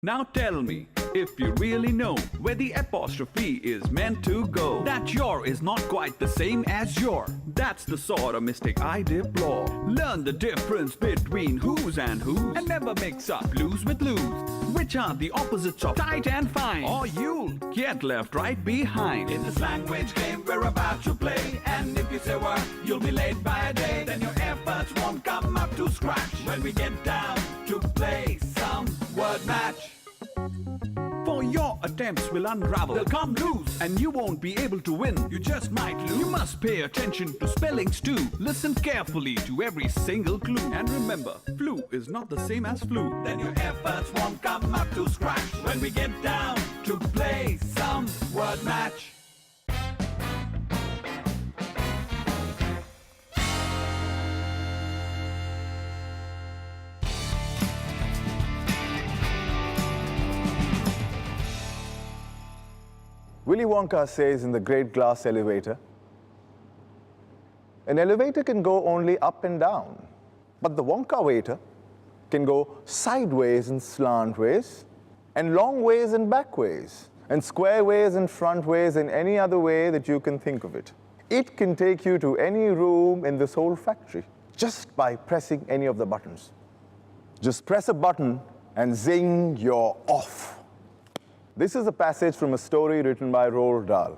Now tell me, if you really know where the apostrophe is meant to go, that your is not quite the same as your. That's the sort of mistake I deplore. Learn the difference between who's and whose, and never mix up blues with lose, which are the opposites of tight and fine, or you'll get left right behind. In this language game we're about to play, and if you say word, you'll be late by a day, then your efforts won't come up to scratch when we get down to play some word match. For your attempts will unravel, they'll come loose, and you won't be able to win. You just might lose. You must pay attention to spellings too. Listen carefully to every single clue, and remember, flu is not the same as flu. Then your efforts won't come up to scratch when we get down to play some word match. Willy Wonka says in The Great Glass Elevator, an elevator can go only up and down, but the Wonka waiter can go sideways and slant ways, and long ways and back ways, and square ways and front ways, and any other way that you can think of it. It can take you to any room in this whole factory just by pressing any of the buttons. Just press a button and zing, you're off. This is a passage from a story written by Roald Dahl,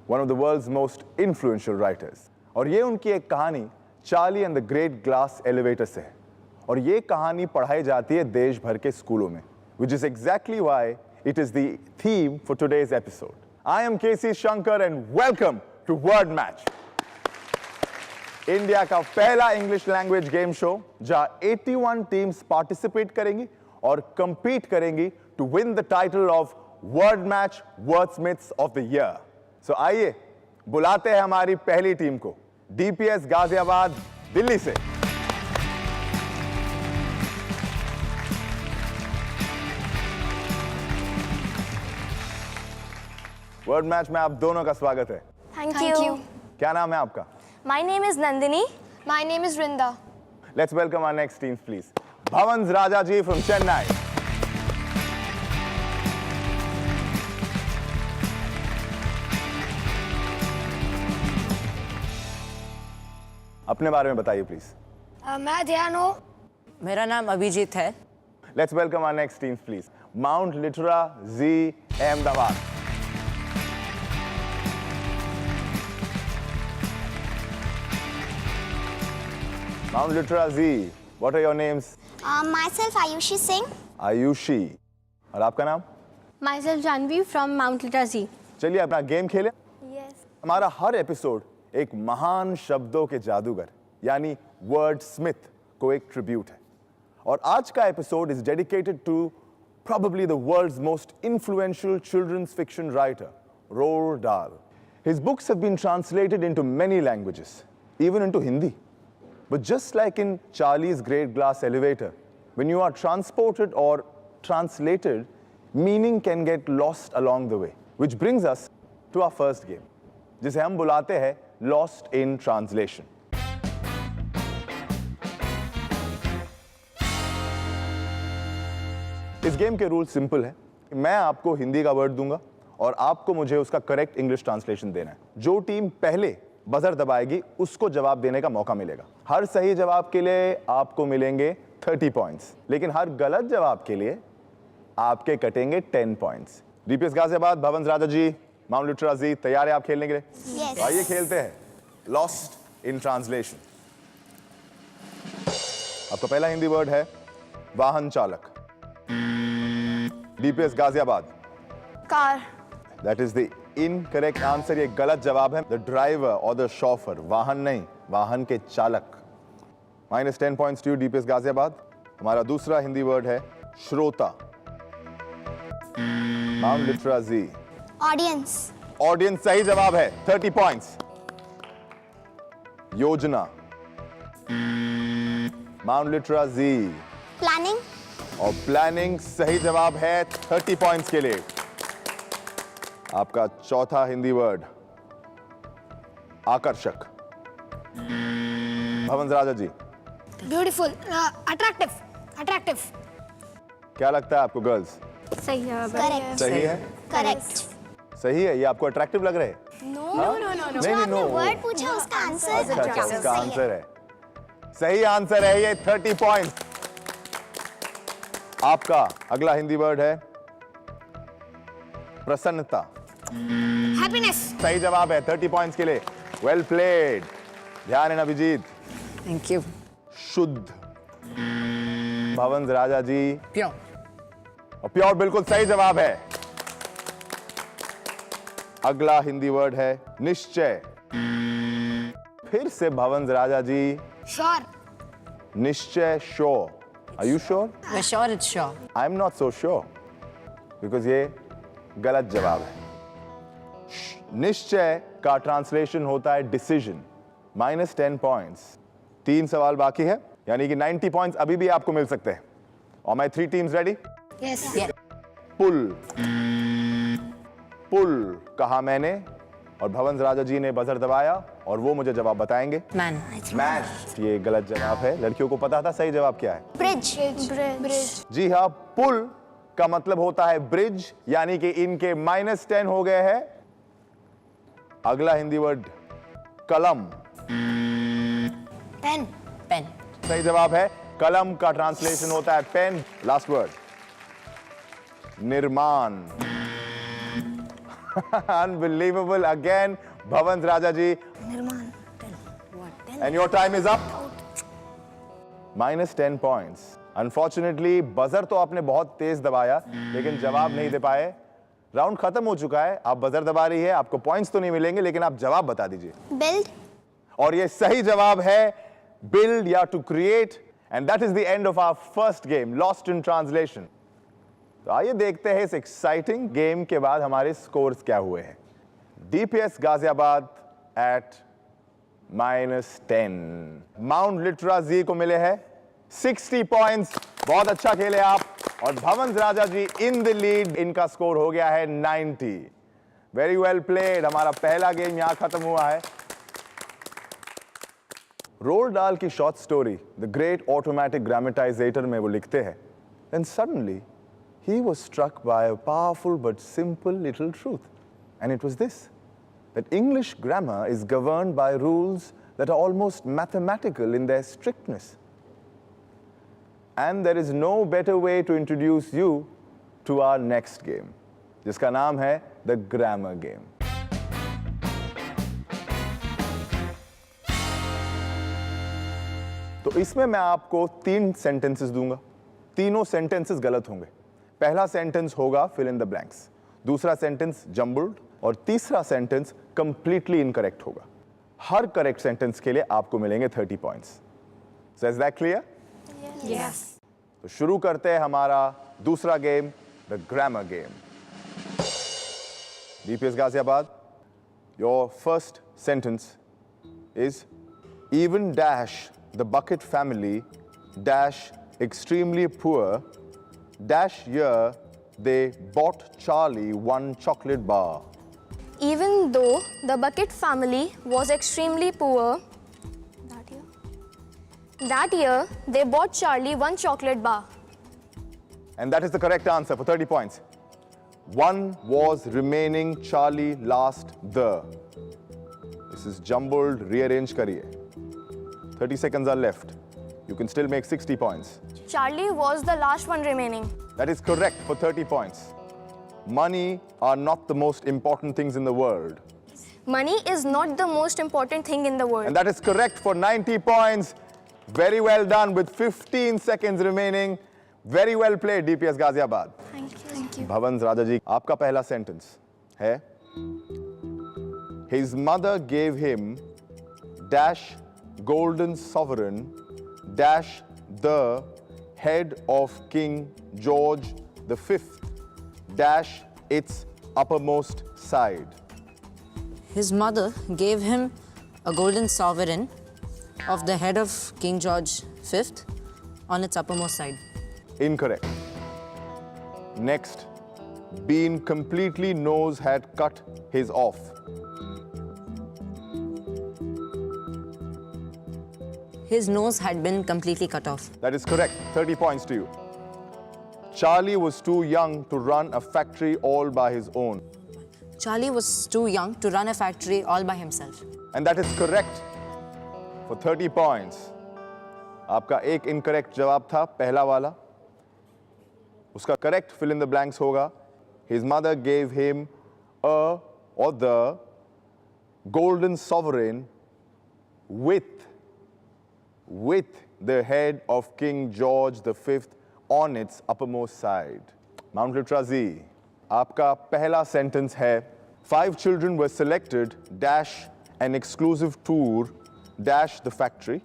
one of the world's most influential writers. और ये उनकी एक कहानी Charlie and the great glass elevator से है, और ये कहानी पढ़ाई जाती है देश भर के स्कूलों में, which is exactly why it is the theme for today's episode. I am KC Shankar and welcome to Word Match, India का पहला इंग्लिश लैंग्वेज गेम शो जहां 81 टीम्स पार्टिसिपेट करेंगी और compete करेंगी to win the title of Word Match Wordsmiths of the Year. So आइए बुलाते हैं हमारी पहली टीम को, DPS गाजियाबाद दिल्ली से। वर्ड मैच में आप दोनों का स्वागत है। Thank you. क्या नाम है आपका? My name is Nandini. My name is Rinda. Let's welcome our next teams, please. Bhavans Rajaji from Chennai. अपने बारे में बताइए प्लीज। मैं ध्यान हूँ। मेरा नाम अभिजीत है। Let's welcome our next teams, please. Mount Litera Z Ahmedabad. Mount Litera Z. What are your names? Myself Ayushi Singh. Ayushi. और आपका नाम? Myself Janvi from Mount Litera Z. चलिए अपना गेम खेलें। Yes. हमारा हर एपिसोड एक महान शब्दों के जादूगर यानी वर्ड स्मिथ को एक ट्रिब्यूट है, और आज का episode is dedicated to probably the world's most influential children's fiction writer, Roald Dahl. His books have been translated into many languages, even into Hindi. But just like in Charlie's Great Glass Elevator, when you are transported or translated, meaning can get lost along the way. Which brings us to our first game, जिसे हम बुलाते हैं Lost in Translation. इस game के rule simple है। मैं आपको हिंदी का वर्ड दूंगा और आपको मुझे उसका करेक्ट इंग्लिश ट्रांसलेशन देना है। जो टीम पहले बजर दबाएगी उसको जवाब देने का मौका मिलेगा। हर सही जवाब के लिए आपको मिलेंगे 30 पॉइंट्स, लेकिन हर गलत जवाब के लिए आपके कटेंगे 10 पॉइंट्स। डीपीएस गाजियाबाद, भवंस राजा जी, माउंट लिटरा जी, तैयार है आप खेलने के लिए? Yes. आइए खेलते हैं लॉस्ट इन ट्रांसलेशन। आपका पहला हिंदी वर्ड है वाहन चालक। DPS Ghaziabad. Car. That is the incorrect answer. ये गलत जवाब है। The driver or the chauffeur, वाहन नहीं, वाहन के चालक। -10 points to you, DPS Ghaziabad. हमारा दूसरा हिंदी वर्ड है श्रोता। माउंट लिटरा जी। Audience. ऑडियंस सही जवाब है, 30 points। योजना। माउंट लिटरा जी। Planning. और प्लानिंग सही जवाब है, 30 पॉइंट्स के लिए। आपका चौथा हिंदी वर्ड आकर्षक। भवंस राजा जी। Beautiful. Attractive. क्या लगता है आपको गर्ल्स? सही जवाब है। Correct. सही है? Correct. सही है? ये आपको अट्रैक्टिव लग रहा है? No. नहीं नहीं नो। वर्ड पूछा उसका आंसर अच्छा, उसका आंसर है। सही आंसर है ये 30 पॉइंट्स। आपका अगला हिंदी वर्ड है प्रसन्नता। हैप्पीनेस। सही जवाब है 30 पॉइंट्स के लिए। Well played. ध्यान है अभिजीत। Thank you. शुद्ध। भवंस राजा जी। प्योर। और प्योर बिल्कुल सही जवाब है। अगला हिंदी वर्ड है निश्चय। फिर से भवंस राजा जी। श्योर। निश्चय श्योर। Are you sure? मैं sure it's sure. I am not so sure because ये गलत जवाब है। निश्चय का ट्रांसलेशन होता है डिसीजन। -10 पॉइंट्स। 3 सवाल बाकी है, यानी कि 90 पॉइंट्स अभी भी आपको मिल सकते हैं। और माय 3 टीम्स रेडी? यस। पुल। पुल कहा मैंने और भवंस राजा जी ने बजर दबाया और वो मुझे जवाब बताएंगे। मैन। मैश। ये गलत जवाब है। लड़कियों को पता था सही जवाब क्या है। ब्रिज। जी हाँ, पुल का मतलब होता है ब्रिज, यानी कि इनके -10 हो गए हैं। अगला हिंदी वर्ड कलम। पेन। पेन। सही जवाब है। कलम का ट्रांसलेशन होता है पेन। लास्ट वर्ड निर्माण। Unbelievable again Bhavans Raja ji. And your time is up. -10 points. Unfortunately buzzer तो आपने बहुत तेज दबाया लेकिन जवाब नहीं दे पाए। राउंड खत्म हो चुका है। आप बजर दबा रही है, आपको पॉइंट्स तो नहीं मिलेंगे लेकिन आप जवाब बता दीजिए। बिल्ड। और ये सही जवाब है बिल्ड या to create. And that is the end of our first game lost in translation. तो आइए देखते हैं इस एक्साइटिंग गेम के बाद हमारे स्कोर्स क्या हुए हैं। DPS Ghaziabad at -10। Mount Litera Zee को मिले हैं 60 पॉइंट्स। बहुत अच्छा खेले आप। और भवंस राजा जी इन द लीड। इनका स्कोर हो गया है 90। Very well played. हमारा पहला गेम यहां खत्म हुआ है। रोल्ड डाल की short story the great automatic grammatizator में वो लिखते हैं, then suddenly he was struck by a powerful but simple little truth, and it was this: that English grammar is governed by rules that are almost mathematical in their strictness. And there is no better way to introduce you to our next game, जिसका नाम है the grammar game. तो इसमें मैं आपको 3 sentences दूंगा। तीनों sentences गलत होंगे। पहला सेंटेंस होगा फिल इन द ब्लैंक्स, दूसरा सेंटेंस जम्बल्ड और तीसरा सेंटेंस कंप्लीटली इनकरेक्ट होगा। हर करेक्ट सेंटेंस के लिए आपको मिलेंगे 30 points. So is that clear? Yes. तो शुरू करते हैं हमारा दूसरा game the grammar game. DPS Ghaziabad, your first sentence is even dash the bucket family dash extremely poor dash year they bought Charlie one chocolate bar. Even though the Bucket family was extremely poor, that year they bought Charlie one chocolate bar. And that is the correct answer for 30 points. One was remaining Charlie last the. This is jumbled, rearrange kariye. 30 seconds are left. You can still make 60 points. Charlie was the last one remaining. That is correct for 30 points. Money are not the most important things in the world. Money is not the most important thing in the world. And that is correct for 90 points. Very well done with 15 seconds remaining. Very well played, DPS Ghaziabad. Thank you. Bhavans Raja जी, आपका पहला sentence है His mother gave him dash golden sovereign dash the head of King George V dash its uppermost side. His mother gave him a golden sovereign of the head of King George V on its uppermost side. Incorrect. Next, Bean completely nose had cut his off. His nose had been completely cut off. That is correct. 30 points to you. Charlie was too young to run a factory all by his own. Charlie was too young to run a factory all by himself. And that is correct for 30 points. आपका एक incorrect जवाब था पहला वाला. उसका correct fill in the blanks होगा. His mother gave him a or the golden sovereign with the head of King George V on its uppermost side. Mount Literacy, आपका पहला sentence है 5 children were selected dash an exclusive tour dash the factory.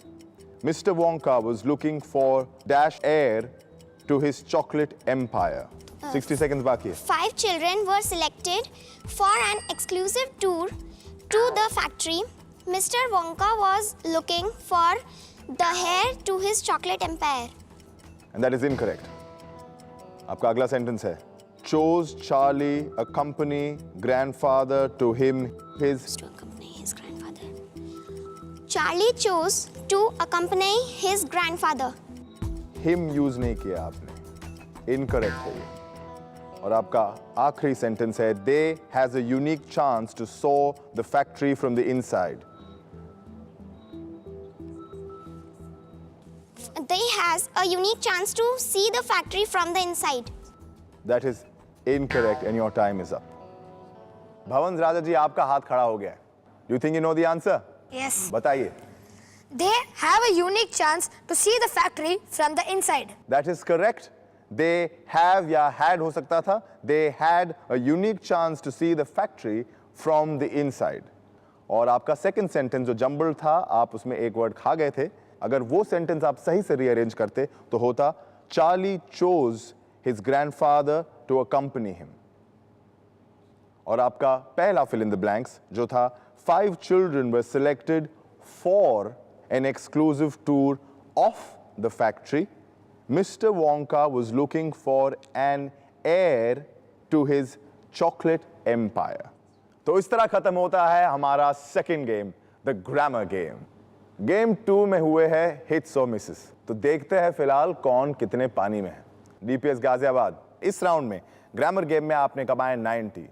Mr. Wonka was looking for dash heir to his chocolate empire. 60 seconds बाकी है. 5 children were selected for an exclusive tour to the factory. Mr. Wonka was looking for the heir to his chocolate empire. And that is incorrect. आपका अगला sentence है chose Charlie accompany grandfather to him his. To accompany his grandfather. Charlie chose to accompany his grandfather. Him use नहीं किया आपने. Incorrect है ये. और आपका आखिरी sentence है they has a unique chance to saw the factory from the inside. They has a unique chance to see the factory from the inside. That is incorrect and your time is up. भवन राजा जी आपका हाथ खड़ा हो गया है. Do you think you know the answer? Yes. बताइए. They have a unique chance to see the factory from the inside. That is correct. They have या had हो सकता था. They had a unique chance to see the factory from the inside. और आपका second sentence जो jumbled था, आप उसमें एक word खा गए थे. अगर वो sentence आप सही से rearrange करते तो होता Charlie chose his grandfather to accompany him. और आपका पहला fill in the blanks जो था 5 children were selected for an exclusive tour of the factory. Mr. Wonka was looking for an heir to his chocolate empire. तो इस तरह खत्म होता है हमारा second game, the grammar game. Game 2 में हुए हैं hits और misses. तो देखते हैं फिलहाल कौन कितने पानी में है. DPS गाजियाबाद, इस राउंड में ग्रामर गेम में आपने कमाए 90.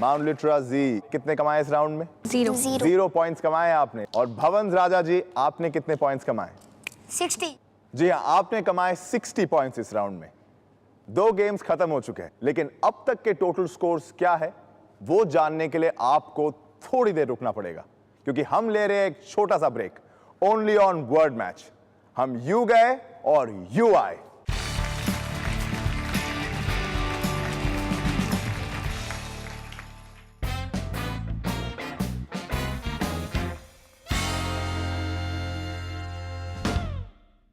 माउंट लिटरा जी कितने कमाए इस राउंड में? 0 पॉइंट्स कमाए आपने. और भवन राजा जी आपने कितने पॉइंट्स कमाए? 60. जी हाँ, आपने कमाए 60 पॉइंट्स इस राउंड में. 2 गेम्स खत्म हो चुके हैं, लेकिन अब तक के टोटल स्कोर्स क्या है वो जानने के लिए आपको थोड़ी देर रुकना पड़ेगा, क्योंकि हम ले रहे हैं एक छोटा सा break. Only on word match. हम यू गए और यू आए.